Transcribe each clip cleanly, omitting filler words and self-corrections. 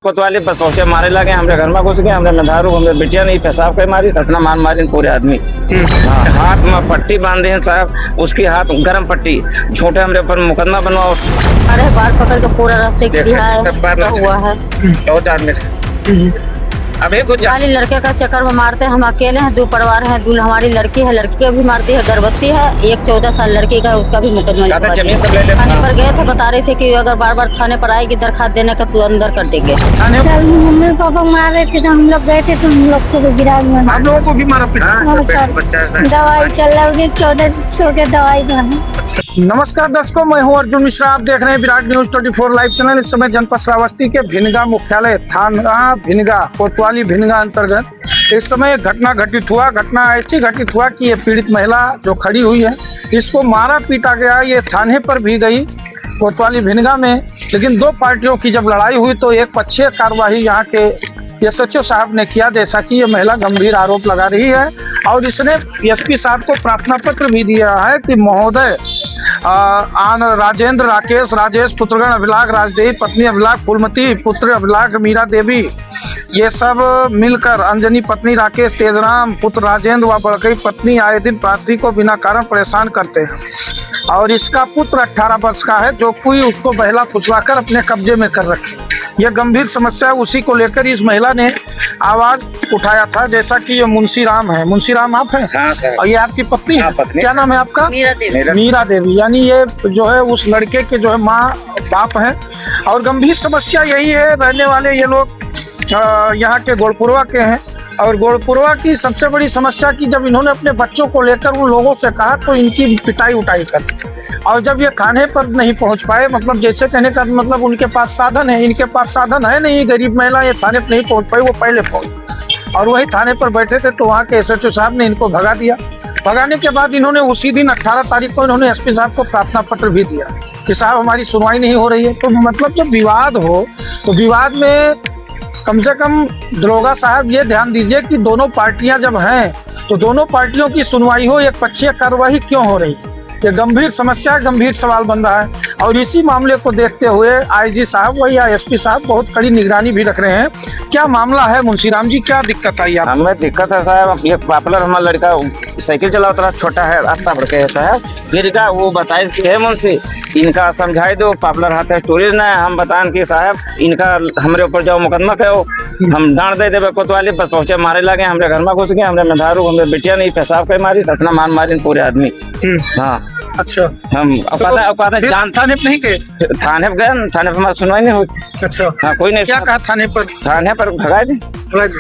कोतवाली बस पहुंचे मारे लगे हमरे घर में घुस गए हमरे मेधारू हमरे बेटिया नहीं पेशाब के मारी सतना मार मारी पूरे आदमी। हाँ, हाथ में पट्टी बांधे हैं साहब, उसकी हाथ गरम पट्टी झूठे हमरे ऊपर मुकदमा बनवाओ। अरे बार पकड़ के पूरा रास्ते हुआ है। बहुत आदमी अभी कुछ खाली लड़के का चक्कर में मारते हैं। हम अकेले हैं, 2 परिवार हैं, दूल्हा हमारी लड़की है, लड़की को भी मारती है, गर्भवती है, एक 14 साल लड़की का है, उसका भी मुकदमा। थाने पर गए थे, बता रहे थे कि अगर बार बार थाने पर आएगी दरखास्त देने का तो अंदर कर देंगे। मम्मी पापा मार रहे थे तो हम लोग गए थे तो हम लोग को भी गिरा दिया। आप लोगों को भी मारा पीटा? दवाई चल रहा है, 1400 के दवाई नमस्कार दर्शकों, मैं हूं अर्जुन मिश्रा। आप देख रहे हैं विराट न्यूज 24 लाइव चैनल। इस समय जनपद श्रावस्ती के भिनगा मुख्यालय थाना भिनगा कोतवाली भिनगा अंतर्गत इस समय घटना घटित हुआ। घटना ऐसी घटित हुआ कि ये पीड़ित महिला जो खड़ी हुई है, इसको मारा पीटा गया। ये थाने पर भी गई कोतवाली भिनगा में, लेकिन 2 पार्टियों की जब लड़ाई हुई तो एक पक्षीय कार्यवाही यहाँ के एसएचओ साहब ने किया, जैसा कि ये महिला गंभीर आरोप लगा रही है। और इसने एसपी साहब को प्रार्थना पत्र भी दिया है कि महोदय राजेंद्र, राकेश, राजेश, पुत्रगण अभिलाख, राजदेवी, पत्नी अभिलाख, फूलमती, पुत्र अभिलाख, मीरा देवी, ये सब मिलकर अंजनी पत्नी राकेश, तेजराम पुत्र राजेंद्र व बड़कई पत्नी आए दिन पात्री को बिना कारण परेशान करते हैं। और इसका पुत्र 18 वर्ष का है, जो कोई उसको बहला फुसलाकर अपने कब्जे में कर रखे। यह गंभीर समस्या है, उसी को लेकर इस महिला ने आवाज उठाया था। जैसा कि ये मुंशी राम है। मुंशी राम आप हैं? हाँ सर। और ये आपकी पत्नी है? क्या नाम है आपका? मीरा देवी। यानी ये जो है उस लड़के के जो है माँ बाप हैं। और गंभीर समस्या यही है, रहने वाले ये लोग यहाँ के गोलपुरवा के हैं। और गोलपुरवा की सबसे बड़ी समस्या की जब इन्होंने अपने बच्चों को लेकर उन लोगों से कहा तो इनकी पिटाई उटाई कर। और जब ये थाने पर नहीं पहुंच पाए, मतलब जैसे कहने का मतलब उनके पास साधन है, इनके पास साधन है नहीं। गरीब महिला ये थाने पर नहीं पहुंच पाई, वो पहले पहुंच और वही थाने पर बैठे थे तो वहाँ के एसएचओ साहब ने इनको भगा दिया। भगाने के बाद इन्होंने उसी दिन 18 तारीख को इन्होंने एसपी साहब को प्रार्थना पत्र भी दिया कि साहब हमारी सुनवाई नहीं हो रही है। तो मतलब जब विवाद हो तो विवाद में कम से कम दरोगा साहब ये ध्यान दीजिए कि दोनों पार्टियां जब हैं तो दोनों पार्टियों की सुनवाई हो, एक पक्षीय कार्यवाही क्यों हो रही है? ये गंभीर समस्या, गंभीर सवाल बन रहा है। और इसी मामले को देखते हुए आईजी साहब व या एसपी साहब बहुत कड़ी निगरानी भी रख रहे हैं। क्या मामला है मुंशीराम जी, क्या दिक्कत आई आपको? हमें दिक्कत है साहब, एक पॉपुलर हमारा लड़का साइकिल चलाता रहा, छोटा है, रास्ता भड़के है साहब। फिर का वो बताए कि है मुंशी, इनका समझाई दो, पॉपुलर हाथ है टूरिस्ट ना, हम बताएं कि साहब इनका हमरे ऊपर जाओ मुकदमा कहो, हम डांट दे देवे। कोतवाली बस पहुंचे मारे लगे हमरे घर में घुस गए हमरे मेधारू हमरे बेटिया नहीं पेशाब के मारी सतना मार मारी पूरे आदमी। हाँ अच्छा, हम पता जान थाने पर नहीं गए? थाने पर गए, थाने पर हमारी सुनवाई नहीं होती। अच्छा, हाँ कोई नहीं। क्या कहा थाने पर? थाने पर भगाए थे।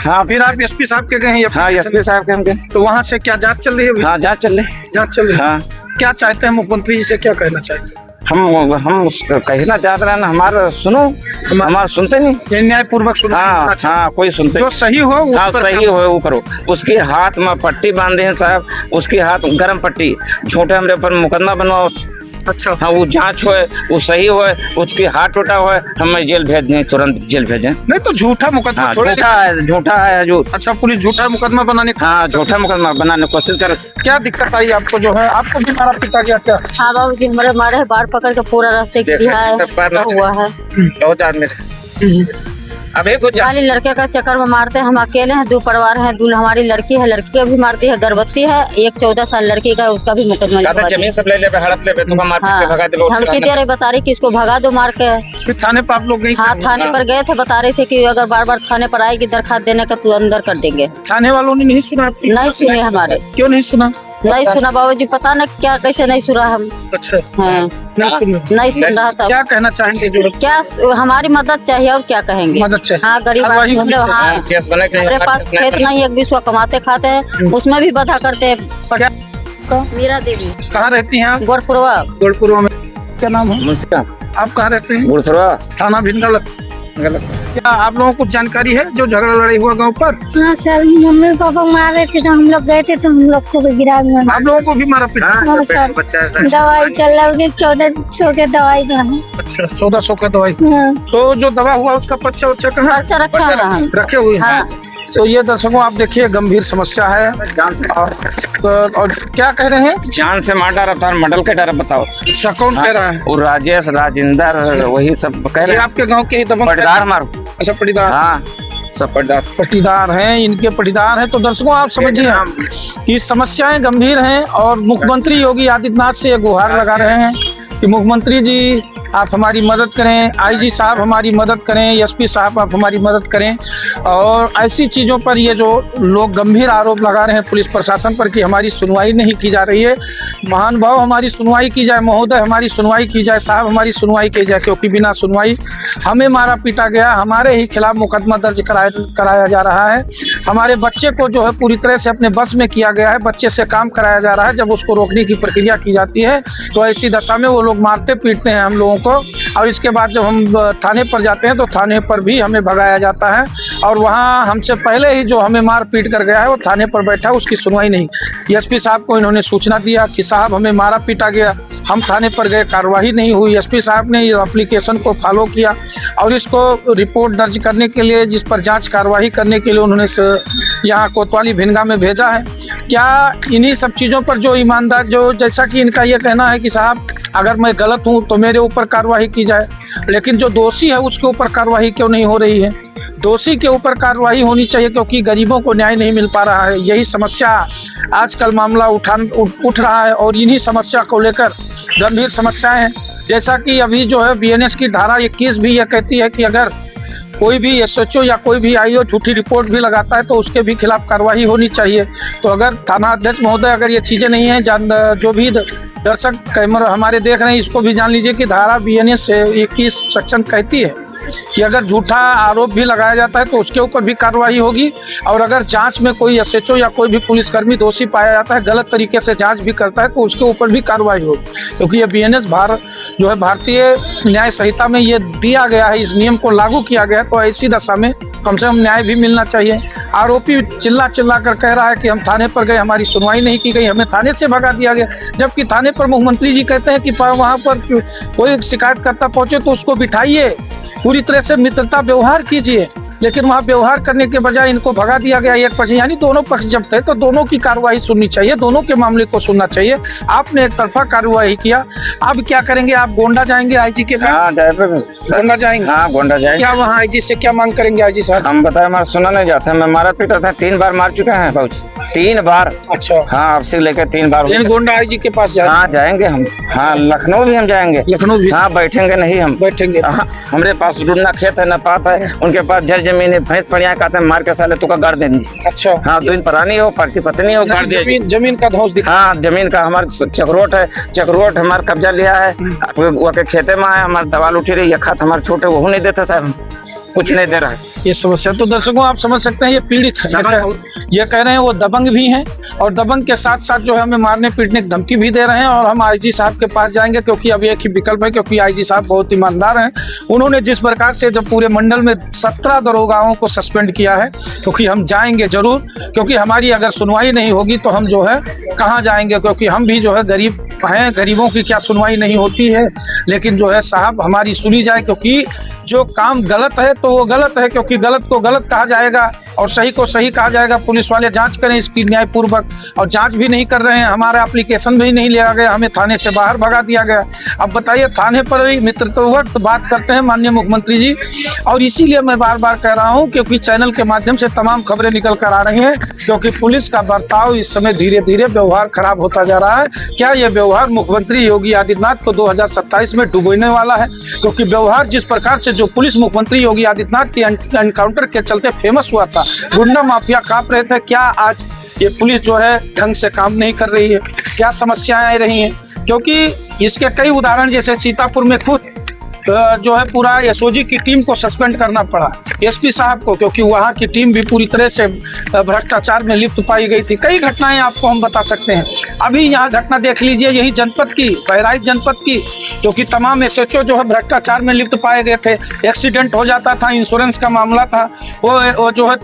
हाँ, फिर आप एसपी साहब के गए? हाँ एसपी साहब के हम गए। तो वहाँ से क्या जांच चल रही है? हाँ जांच चल रही। हाँ क्या चाहते हैं मुख्यमंत्री जी से, क्या कहना चाहिए? हम कहना चाहते हैं ना, हमारा सुनो, हमारा सुनते नहीं, ये न्यायपूर्वक सुनो। हाँ कोई सुनते, जो सही हो हाँ सही हो वो करो। उसके हाथ में पट्टी बांधे हैं साहब, उसकी हाथ गरम पट्टी झूठे हमरे ऊपर मुकदमा बनवाओ। अच्छा, हाँ वो जांच हो, वो सही हो, उसकी हाथ टूटा हो, हमें जेल भेज दें, तुरंत जेल भेजें। नहीं तो झूठा मुकदमा झूठा है हजूर। अच्छा, पुलिस झूठा मुकदमा बनाने, हाँ झूठा मुकदमा बनाने की कोशिश कर। क्या दिक्कत आई आपको? जो है आपको भी मारा पीटा गया क्या? हाँ बाबू जी, हमारे मारे बार पकड़ के पूरा रास्ते हुआ है। बहुत आदमी अभी कुछ खाली लड़के का चक्कर में मारते हैं। हम अकेले हैं, 2 परिवार हैं, दूल्हा हमारी लड़की है, लड़की को भी मारती है, गर्भवती है, एक 14 साल लड़की का है, उसका भी मुकदमा। जमीन सब ले ले, हड़प ले, तुम मार के भगा दे। धमकी दे रहे, बता रही कि इसको भगा दो मार के। फिर थाने पर आप लोग गए? हाँ थाने पर गए थे, बता रहे थे कि अगर बार बार थाने पर आएगी दरखास्त देने का तो अंदर कर देंगे। थाने वालों ने नहीं सुना आपकी? नहीं सुने हमारे। क्यों नहीं सुना? नहीं सुना बाबूजी, पता न क्या कैसे नहीं सुना हम। अच्छा, हाँ नहीं सुन रहा था। क्या कहना चाहेंगे? जो क्या हमारी मदद चाहिए और क्या कहेंगे? मदद चाहिए। हाँ गरीब आदमी हम लोग। हाँ हमारे पास खेत नहीं, एक बीसवा कमाते खाते हैं, उसमें भी बाधा करते हैं। मीरा देवी। कहाँ रहती हैं आप? गोरपुरवा। गोरपुरवा में। क्या नाम है? आप कहाँ रहते हैं? गोरपुरवा थाना भिनगा। क्या आप लोगों को जानकारी है जो झगड़ा लड़ाई हुआ गांव पर? हाँ सर, मम्मी पापा मार रहे थे तो हम लोग गए थे तो हम लोग को भी गिरा दिया। आप लोगों को भी मारा पीटा? हाँ सर, दवाई चल रहा है, 1400 के दवाई। अच्छा, 1400 का दवाई। हाँ। तो जो दवा हुआ उसका पर्चा उच्चा कहाँ रखे हुए हैं? तो ये दर्शकों आप देखिए, गंभीर समस्या है। और क्या कह रहे हैं? जान से मार डारा था, मडल के डर बताओ। अच्छा, कौन कह रहा है? वो राजेश, राजेंद्र, वही सब कह रहे हैं। आपके गांव के ही दबंग? पट्टीदार हमारे। अच्छा पट्टीदार, हाँ सब पट्टीदार हैं, इनके पट्टीदार हैं। तो दर्शकों आप समझिए कि समस्याएं गंभीर हैं और मुख्यमंत्री योगी आदित्यनाथ से ये गुहार लगा रहे हैं कि मुख्यमंत्री जी आप हमारी मदद करें, आईजी साहब हमारी मदद करें, एसपी साहब आप हमारी मदद करें। और ऐसी चीज़ों पर ये जो लोग गंभीर आरोप लगा रहे हैं पुलिस प्रशासन पर कि हमारी सुनवाई नहीं की जा रही है। महानुभाव हमारी सुनवाई की जाए, महोदय हमारी सुनवाई की जाए, साहब हमारी सुनवाई की जाए, क्योंकि बिना सुनवाई हमें मारा पीटा गया, हमारे ही खिलाफ मुकदमा दर्ज कराया जा रहा है। हमारे बच्चे को जो है पूरी तरह से अपने बस में किया गया है, बच्चे से काम कराया जा रहा है। जब उसको रोकने की प्रक्रिया की जाती है तो ऐसी दशा में वो लोग मारते पीटते हैं हम लोगों को, और इसके बाद जब हम थाने पर जाते हैं तो थाने पर भी हमें भगाया जाता है। और वहाँ हमसे पहले ही जो हमें मार पीट कर गया है वो थाने पर बैठा, उसकी सुनवाई नहीं। एसपी साहब को इन्होंने सूचना दिया कि साहब हमें मारा पीटा गया, हम थाने पर गए, कार्रवाई नहीं हुई। एसपी साहब ने ये एप्लीकेशन को फॉलो किया और इसको रिपोर्ट दर्ज करने के लिए, जिस पर जांच कार्रवाई करने के लिए उन्होंने यहाँ कोतवाली भिनगा में भेजा है। क्या इन्हीं सब चीज़ों पर जो ईमानदार, जो जैसा कि इनका ये कहना है कि साहब अगर मैं गलत हूँ तो मेरे ऊपर कार्रवाई की जाए, लेकिन जो दोषी है उसके ऊपर कार्रवाई क्यों नहीं हो रही है? दोषी के ऊपर कार्रवाई होनी चाहिए, क्योंकि गरीबों को न्याय नहीं मिल पा रहा है। यही समस्या आजकल मामला उठ रहा है और इन्हीं समस्या को लेकर गंभीर समस्याएं हैं। जैसा कि अभी जो है बीएनएस की धारा 21 भी यह कहती है कि अगर कोई भी एसएचओ या कोई भी आईओ झूठी रिपोर्ट भी लगाता है तो उसके भी खिलाफ कार्रवाई होनी चाहिए। तो अगर थाना अध्यक्ष महोदय अगर ये चीज़ें नहीं हैं, जो भी दर्शक कैमरा हमारे देख रहे हैं इसको भी जान लीजिए कि धारा बीएनएस 21 सेक्शन कहती है कि अगर झूठा आरोप भी लगाया जाता है तो उसके ऊपर भी कार्रवाई होगी। और अगर जांच में कोई एसएचओ या कोई भी पुलिसकर्मी दोषी पाया जाता है, गलत तरीके से जांच भी करता है, तो उसके ऊपर भी कार्रवाई होगी, क्योंकि ये बीएनएस जो है भारतीय न्याय संहिता में ये दिया गया है, इस नियम को लागू किया गया है। तो ऐसी दशा में कम से कम न्याय भी मिलना चाहिए। आरोपी चिल्ला कर कह रहा है कि हम थाने पर गए, हमारी सुनवाई नहीं की गई, हमें थाने से भगा दिया गया, जबकि थाने पर मुख्यमंत्री जी कहते हैं कि वहाँ पर कोई शिकायतकर्ता पहुंचे तो उसको बिठाइए, पूरी तरह से मित्रता व्यवहार कीजिए, लेकिन वहाँ व्यवहार करने के बजाय इनको भगा दिया गया एक पक्ष। यानी दोनों पक्ष जब थे तो दोनों की कार्रवाई सुननी चाहिए, दोनों के मामले को सुनना चाहिए। आपने एक तरफा कार्रवाई किया, अब क्या करेंगे? आप गोंडा जाएंगे आईजी के पास? गोंडा जाएंगे? हाँ गोंडा जाएंगे। क्या वहाँ आईजी से क्या मांग करेंगे? आईजी साहब हम बताए हमारा सुना नहीं जाता, मैं मारा पीटा था, 3 बार मार चुके हैं बहुत, 3 बार। अच्छा हाँ आपसे लेकर 3 बार। गोंडा आईजी के पास हाँ जाएंगे हम। हाँ लखनऊ भी हम जाएंगे। लखनऊ भी? हाँ बैठेंगे नहीं हम, बैठेंगे। हाँ हमारे पास ना खेत है ना पात है, उनके पास जर जमीन है, भैंस पड़िया कहते हैं, मार के साले तुका गाड़ देंगे। अच्छा हाँ, 2 दिन पुरानी हो, पति पत्नी हो, गाड़ दिया। जमीन का धौंस दिखा? हाँ जमीन का हमारा चक्रोट है, चक्रोट हमारा कब्जा लिया है, वो के खेते में है, हमारे दवाल उठी रही है, खात हमारे छोटे वो नहीं देते साहब, कुछ नहीं दे रहा है। ये समस्या तो दर्शकों आप समझ सकते हैं, ये पीड़ित है, ये कह रहे हैं वो दबंग भी हैं और दबंग के साथ साथ जो है हमें मारने पीटने की धमकी भी दे रहे हैं। और हम आईजी साहब के पास जाएंगे, क्योंकि अब एक ही विकल्प है, क्योंकि आईजी साहब बहुत ईमानदार हैं। उन्होंने जिस प्रकार से जब पूरे मंडल में 17 दरोगाओं को सस्पेंड किया है, क्योंकि हम जाएंगे जरूर, क्योंकि हमारी अगर सुनवाई नहीं होगी तो हम जो है कहाँ जाएंगे, क्योंकि हम भी जो है गरीब हैं, गरीबों की क्या सुनवाई नहीं होती है। लेकिन जो है साहब हमारी सुनी जाए, क्योंकि जो काम गलत है तो वो गलत है, क्योंकि गलत को गलत कहा जाएगा और सही को सही कहा जाएगा। पुलिस वाले जांच करें इसकी न्यायपूर्वक, और जांच भी नहीं कर रहे हैं, हमारा एप्लीकेशन भी नहीं लिया गया, हमें थाने से बाहर भगा दिया गया। अब बताइए, थाने पर भी मित्रतापूर्वक बात करते हैं माननीय मुख्यमंत्री जी। और इसीलिए मैं बार बार कह रहा हूं, क्योंकि चैनल के माध्यम से तमाम खबरें निकल कर आ रही हैं, क्योंकि पुलिस का बर्ताव इस समय धीरे धीरे व्यवहार खराब होता जा रहा है। क्या यह व्यवहार मुख्यमंत्री योगी आदित्यनाथ को 2027 में डुबोने वाला है? क्योंकि व्यवहार जिस प्रकार से जो पुलिस मुख्यमंत्री योगी आदित्यनाथ के एनकाउंटर के चलते फेमस हुआ था, गुंडा माफिया कांप रहे थे, क्या आज ये पुलिस जो है ढंग से काम नहीं कर रही है? क्या समस्याएं आ रही हैं? क्योंकि इसके कई उदाहरण, जैसे सीतापुर में खुद जो है पूरा एसओजी की टीम को सस्पेंड करना पड़ा, एसपी साहब को, क्योंकि वहाँ की टीम भी पूरी तरह से भ्रष्टाचार में लिप्त पाई गई थी। कई घटनाएं आपको हम बता सकते हैं। अभी यहाँ घटना देख लीजिए, यही जनपद की, बहराइच जनपद की, क्योंकि तमाम एसएचओ जो है भ्रष्टाचार में लिप्त पाए गए थे। एक्सीडेंट हो जाता था, इंश्योरेंस का मामला था, वो जो है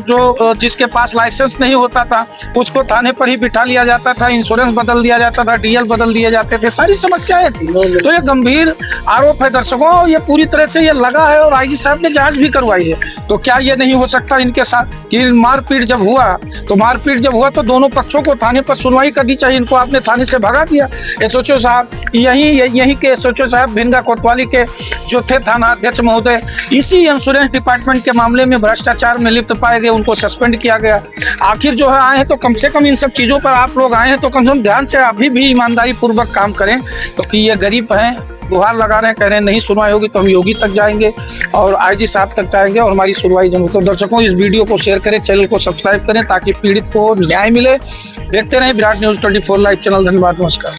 जो जिसके पास लाइसेंस नहीं होता था उसको थाने पर ही बिठा लिया जाता था, इंश्योरेंस बदल दिया जाता था, डीएल बदल दिए जाते थे, सारी समस्याएं थी। तो ये गंभीर आरोप है दर्शकों ये पूरी तरह से ये लगा है और आईजी साहब ने जांच भी करवाई है। तो क्या ये नहीं हो सकता इनके साथ कि मारपीट जब हुआ तो दोनों पक्षों को थाने पर सुनवाई करनी चाहिए। इनको आपने थाने से भगा दिया। एसओचओ साहब यहीं के एसओचओ साहब भिंगा कोतवाली के जो थे थाना अध्यक्ष महोदय, इसी इंश्योरेंस डिपार्टमेंट के मामले में भ्रष्टाचार में लिप्त पाए गए, उनको सस्पेंड किया गया। आखिर जो है आए हैं तो कम से कम इन सब चीज़ों पर आप लोग आए हैं तो कम से कम ध्यान से अभी भी ईमानदारी पूर्वक काम करें, क्योंकि ये गरीब हैं, गुहार लगा रहे हैं, कह रहे हैं नहीं सुनवाई होगी तो हम योगी तक जाएंगे और आईजी साहब तक जाएंगे और हमारी सुनवाई जरूर। तो दर्शकों इस वीडियो को शेयर करें, चैनल को सब्सक्राइब करें ताकि पीड़ित को न्याय मिले। देखते रहें विराट न्यूज़ 24 लाइव चैनल। धन्यवाद, नमस्कार।